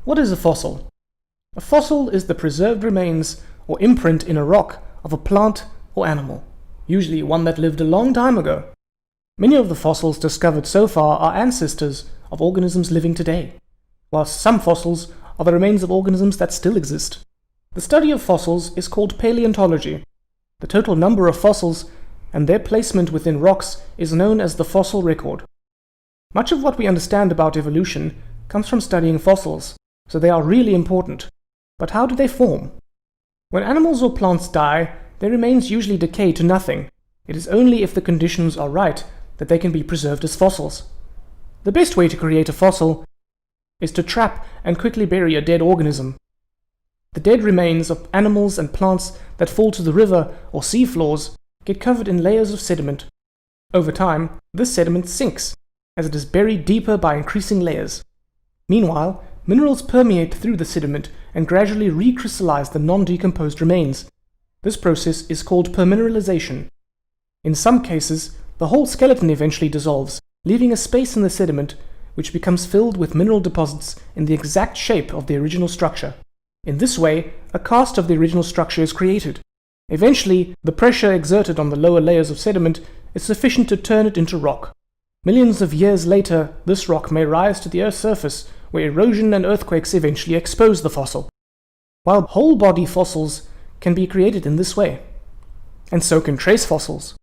What is a fossil? A fossil is the preserved remains or imprint in a rock of a plant or animal, usually one that lived a long time ago. Many of the fossils discovered so far are ancestors of organisms living today, whilst some fossils are the remains of organisms that still exist. The study of fossils is called paleontology. The total number of fossils and their placement within rocks is known as the fossil record. Much of what we understand about evolution comes from studying fossils, so they are really important. But how do they form? When animals or plants die, their remains usually decay to nothing. It is only if the conditions are right that they can be preserved as fossils. The best way to create a fossil is to trap and quickly bury a dead organism. The dead remains of animals and plants that fall to the river or sea floors get covered in layers of sediment. Over time, this sediment sinks as it is buried deeper by increasing layers. Meanwhile, minerals permeate through the sediment and gradually recrystallize the non-decomposed remains. This process is called permineralization. In some cases, the whole skeleton eventually dissolves, leaving a space in the sediment which becomes filled with mineral deposits in the exact shape of the original structure. In this way, a cast of the original structure is created. Eventually, the pressure exerted on the lower layers of sediment is sufficient to turn it into rock. Millions of years later, this rock may rise to the Earth's surface, where erosion and earthquakes eventually expose the fossil. While whole-body fossils can be created in this way. And so can trace fossils.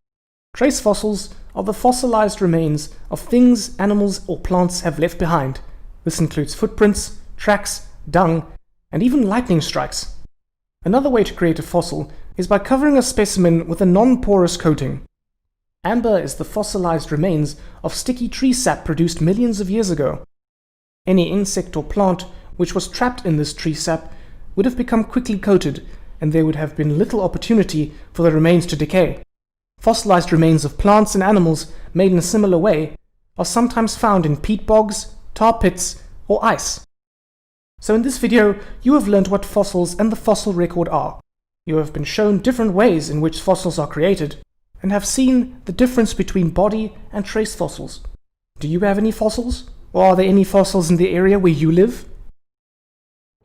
Trace fossils are the fossilized remains of things animals or plants have left behind. This includes footprints, tracks, dung, and even lightning strikes. Another way to create a fossil is by covering a specimen with a non-porous coating. Amber is the fossilized remains of sticky tree sap produced millions of years ago. Any insect or plant which was trapped in this tree sap would have become quickly coated, and there would have been little opportunity for the remains to decay. Fossilized remains of plants and animals made in a similar way are sometimes found in peat bogs, tar pits, or ice. So in this video, you have learned what fossils and the fossil record are. You have been shown different ways in which fossils are created, and have seen the difference between body and trace fossils. Do you have any fossils? Or are there any fossils in the area where you live?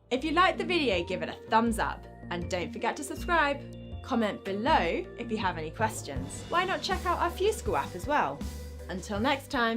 If you liked the video, give it a thumbs up, and don't forget to subscribe. Comment below if you have any questions. Why not check out our FuseSchool app as well? Until next time.